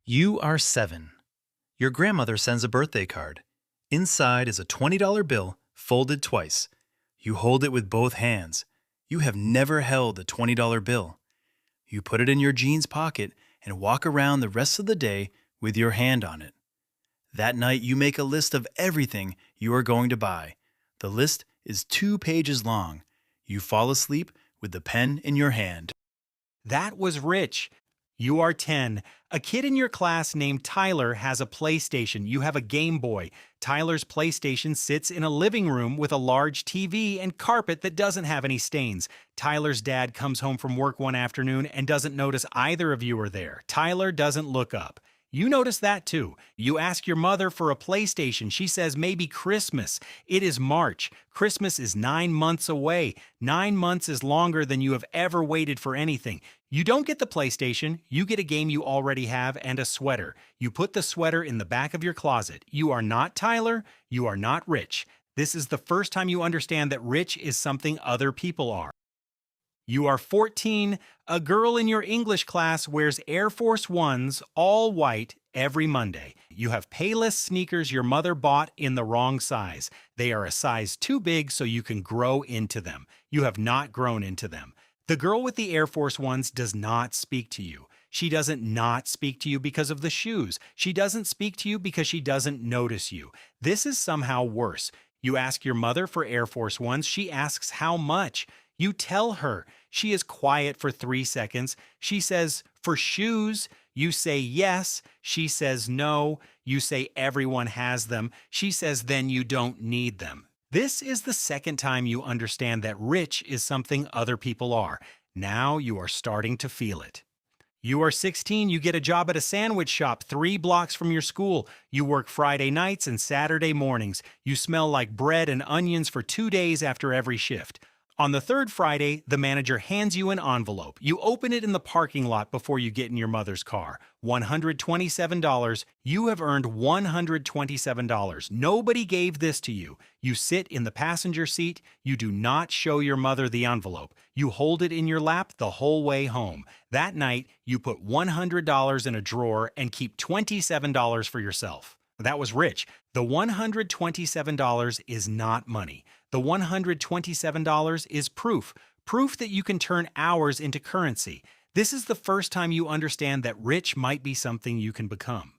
You are 7. Your grandmother sends a birthday card. Inside is a $20 bill folded twice. You hold it with both hands. You have never held a $20 bill. You put it in your jeans pocket and walk around the rest of the day with your hand on it. That night, you make a list of everything you are going to buy. The list is 2 pages long. You fall asleep with the pen in your hand. That was rich. You are 10. A kid in your class named Tyler has a PlayStation. You have a Game Boy. Tyler's PlayStation sits in a living room with a large TV and carpet that doesn't have any stains. Tyler's dad comes home from work one afternoon and doesn't notice either of you are there. Tyler doesn't look up. You notice that too. You ask your mother for a PlayStation. She says maybe Christmas. It is March. Christmas is 9 months away. 9 months is longer than you have ever waited for anything. You don't get the PlayStation. You get a game you already have and a sweater. You put the sweater in the back of your closet. You are not Tyler. You are not rich. This is the first time you understand that rich is something other people are. You are 14. A girl in your English class wears Air Force Ones, all white, every Monday. You have Payless sneakers your mother bought in the wrong size. They are a size too big so you can grow into them. You have not grown into them. The girl with the Air Force Ones does not speak to you. She doesn't not speak to you because of the shoes. She doesn't speak to you because she doesn't notice you. This is somehow worse. You ask your mother for Air Force Ones. She asks how much. You tell her. She is quiet for 3 seconds. She says, for shoes. You say yes. She says no. You say everyone has them. She says then you don't need them. This is the second time you understand that rich is something other people are. Now you are starting to feel it. You are 16, you get a job at a sandwich shop 3 blocks from your school. You work Friday nights and Saturday mornings. You smell like bread and onions for 2 days after every shift. On the 3rd Friday, the manager hands you an envelope. You open it in the parking lot before you get in your mother's car. $127. You have earned $127. Nobody gave this to you. You sit in the passenger seat. You do not show your mother the envelope. You hold it in your lap the whole way home. That night, you put $100 in a drawer and keep $27 for yourself. That was rich. The $127 is not money. The $127 is proof that you can turn hours into currency. This is the first time you understand that rich might be something you can become.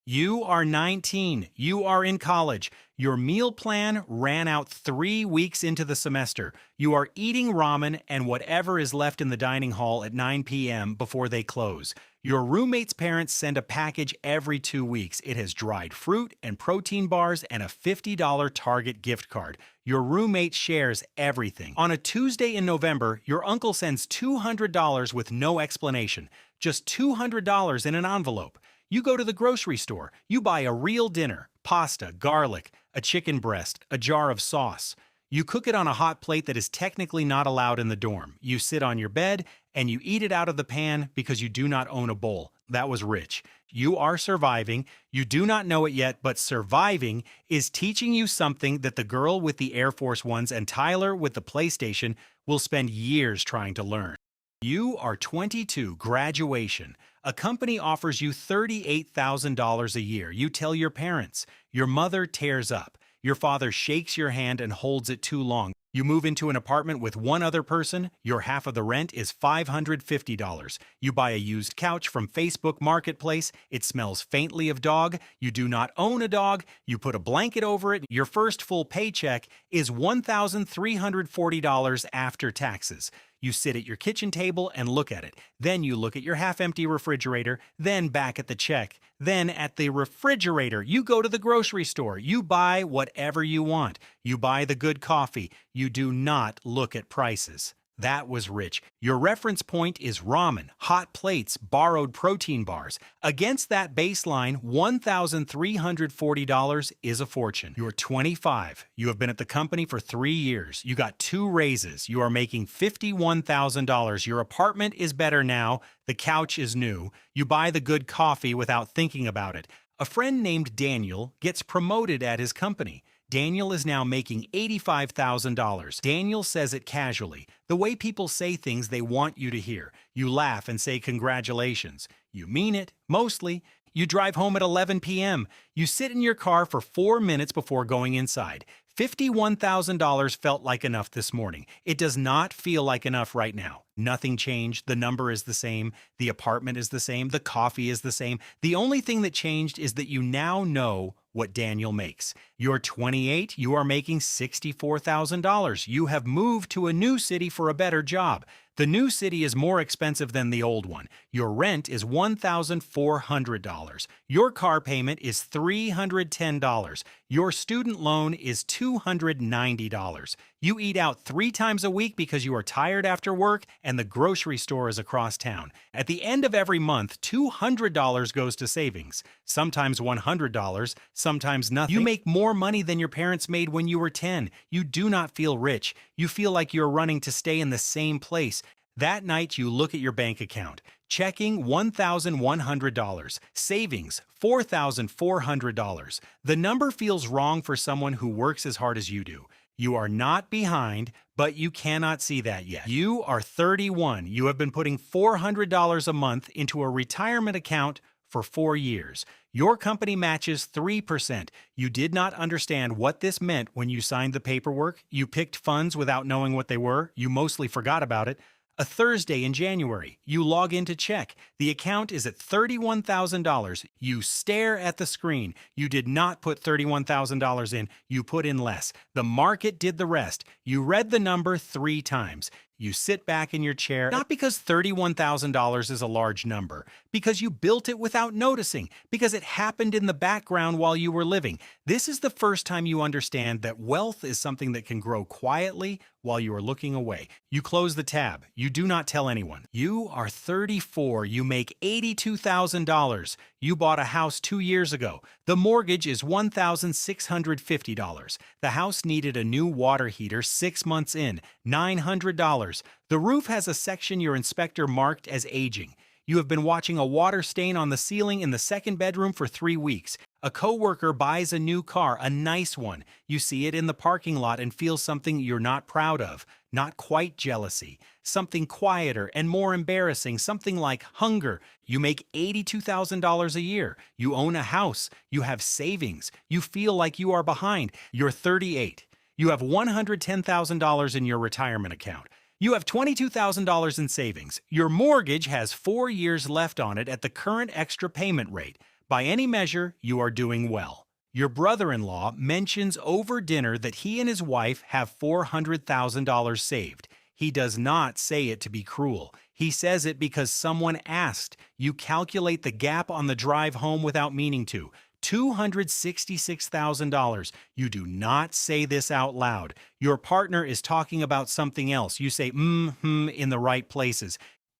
You are 19. You are in college. Your meal plan ran out 3 weeks into the semester. You are eating ramen and whatever is left in the dining hall at 9 p.m. before they close. Your roommate's parents send a package every 2 weeks. It has dried fruit and protein bars and a $50 Target gift card. Your roommate shares everything. On a Tuesday in November, your uncle sends $200 with no explanation. Just $200 in an envelope. You go to the grocery store. You buy a real dinner, pasta, garlic, a chicken breast, a jar of sauce. You cook it on a hot plate that is technically not allowed in the dorm. You sit on your bed and you eat it out of the pan because you do not own a bowl. That was rich. You are surviving. You do not know it yet, but surviving is teaching you something that the girl with the Air Force Ones and Tyler with the PlayStation will spend years trying to learn. You are 22, graduation. A company offers you $38,000 a year. You tell your parents. Your mother tears up. Your father shakes your hand and holds it too long. You move into an apartment with one other person. Your half of the rent is $550. You buy a used couch from Facebook Marketplace. It smells faintly of dog. You do not own a dog. You put a blanket over it. Your first full paycheck is $1,340 after taxes. You sit at your kitchen table and look at it. Then you look at your half-empty refrigerator, then back at the check, then at the refrigerator. You go to the grocery store. You buy whatever you want. You buy the good coffee. You do not look at prices. That was rich. Your reference point is ramen, hot plates, borrowed protein bars. Against that baseline, $1,340 is a fortune. You're 25. You have been at the company for 3 years. You got 2 raises. You are making $51,000. Your apartment is better now. The couch is new. You buy the good coffee without thinking about it. A friend named Daniel gets promoted at his company. Daniel is now making $85,000. Daniel says it casually, the way people say things they want you to hear. You laugh and say congratulations. You mean it, mostly. You drive home at 11 p.m. You sit in your car for 4 minutes before going inside. $51,000 felt like enough this morning. It does not feel like enough right now. Nothing changed. The number is the same. The apartment is the same. The coffee is the same. The only thing that changed is that you now know what Daniel makes. You're 28. You are making $64,000. You have moved to a new city for a better job. The new city is more expensive than the old one. Your rent is $1,400. Your car payment is $310. Your student loan is $290. You eat out 3 times a week because you are tired after work and the grocery store is across town. At the end of every month, $200 goes to savings. Sometimes $100, sometimes nothing. You make more money than your parents made when you were 10. You do not feel rich. You feel like you're running to stay in the same place. That night, you look at your bank account. Checking $1,100. Savings $4,400. The number feels wrong for someone who works as hard as you do. You are not behind, but you cannot see that yet. You are 31. You have been putting $400 a month into a retirement account for 4 years. Your company matches 3%. You did not understand what this meant when you signed the paperwork. You picked funds without knowing what they were. You mostly forgot about it. A Thursday in January, you log in to check. The account is at $31,000. You stare at the screen. You did not put $31,000 in. You put in less. The market did the rest. You read the number 3 times. You sit back in your chair, not because $31,000 is a large number, because you built it without noticing, because it happened in the background while you were living. This is the first time you understand that wealth is something that can grow quietly while you are looking away. You close the tab. You do not tell anyone. You are 34. You make $82,000. You bought a house 2 years ago. The mortgage is $1,650. The house needed a new water heater 6 months in, $900. The roof has a section your inspector marked as aging. You have been watching a water stain on the ceiling in the second bedroom for 3 weeks. A coworker buys a new car, a nice one. You see it in the parking lot and feel something you're not proud of, not quite jealousy. Something quieter and more embarrassing, something like hunger. You make $82,000 a year. You own a house. You have savings. You feel like you are behind. You're 38. You have $110,000 in your retirement account. You have $22,000 in savings. Your mortgage has 4 years left on it at the current extra payment rate. By any measure, you are doing well. Your brother-in-law mentions over dinner that he and his wife have $400,000 saved. He does not say it to be cruel. He says it because someone asked. You calculate the gap on the drive home without meaning to. $266,000. You do not say this out loud. Your partner is talking about something else. You say in the right places.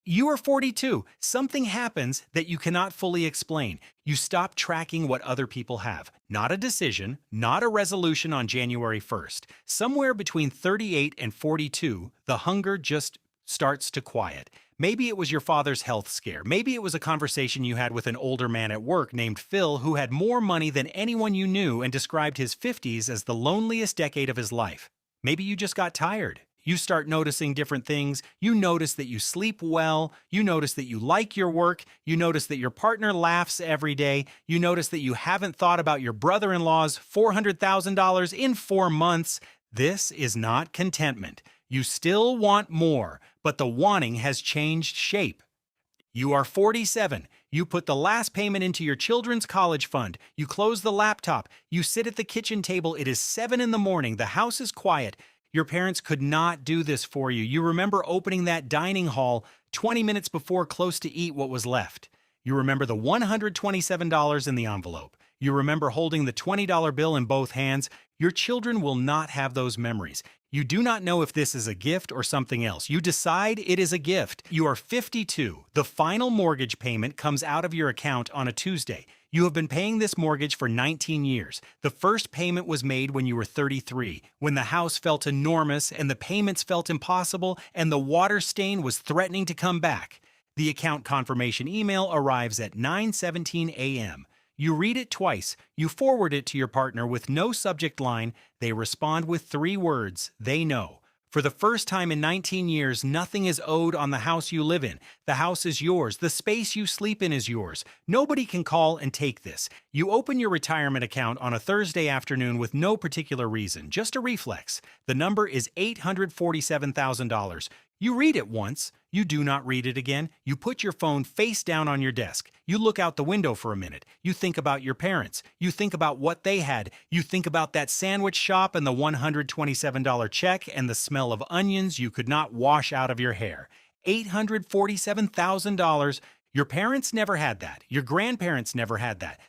You are 42. Something happens that you cannot fully explain. You stop tracking what other people have. Not a decision, not a resolution on January 1st. Somewhere between 38 and 42, the hunger just starts to quiet. Maybe it was your father's health scare. Maybe it was a conversation you had with an older man at work named Phil who had more money than anyone you knew and described his 50s as the loneliest decade of his life. Maybe you just got tired. You start noticing different things. You notice that you sleep well. You notice that you like your work. You notice that your partner laughs every day. You notice that you haven't thought about your brother-in-law's $400,000 in 4 months. This is not contentment. You still want more, but the wanting has changed shape. You are 47. You put the last payment into your children's college fund. You close the laptop. You sit at the kitchen table. It is 7 in the morning. The house is quiet. Your parents could not do this for you. You remember opening that dining hall 20 minutes before close to eat what was left. You remember the $127 in the envelope. You remember holding the $20 bill in both hands. Your children will not have those memories. You do not know if this is a gift or something else. You decide it is a gift. You are 52. The final mortgage payment comes out of your account on a Tuesday. You have been paying this mortgage for 19 years. The first payment was made when you were 33, when the house felt enormous and the payments felt impossible and the water stain was threatening to come back. The account confirmation email arrives at 9:17 a.m. You read it twice. You forward it to your partner with no subject line. They respond with 3 words. They know. For the first time in 19 years, nothing is owed on the house you live in. The house is yours. The space you sleep in is yours. Nobody can call and take this. You open your retirement account on a Thursday afternoon with no particular reason, just a reflex. The number is $847,000. You read it once. You do not read it again. You put your phone face down on your desk. You look out the window for a minute. You think about your parents. You think about what they had. You think about that sandwich shop and the $127 check and the smell of onions you could not wash out of your hair. $847,000. Your parents never had that. Your grandparents never had that.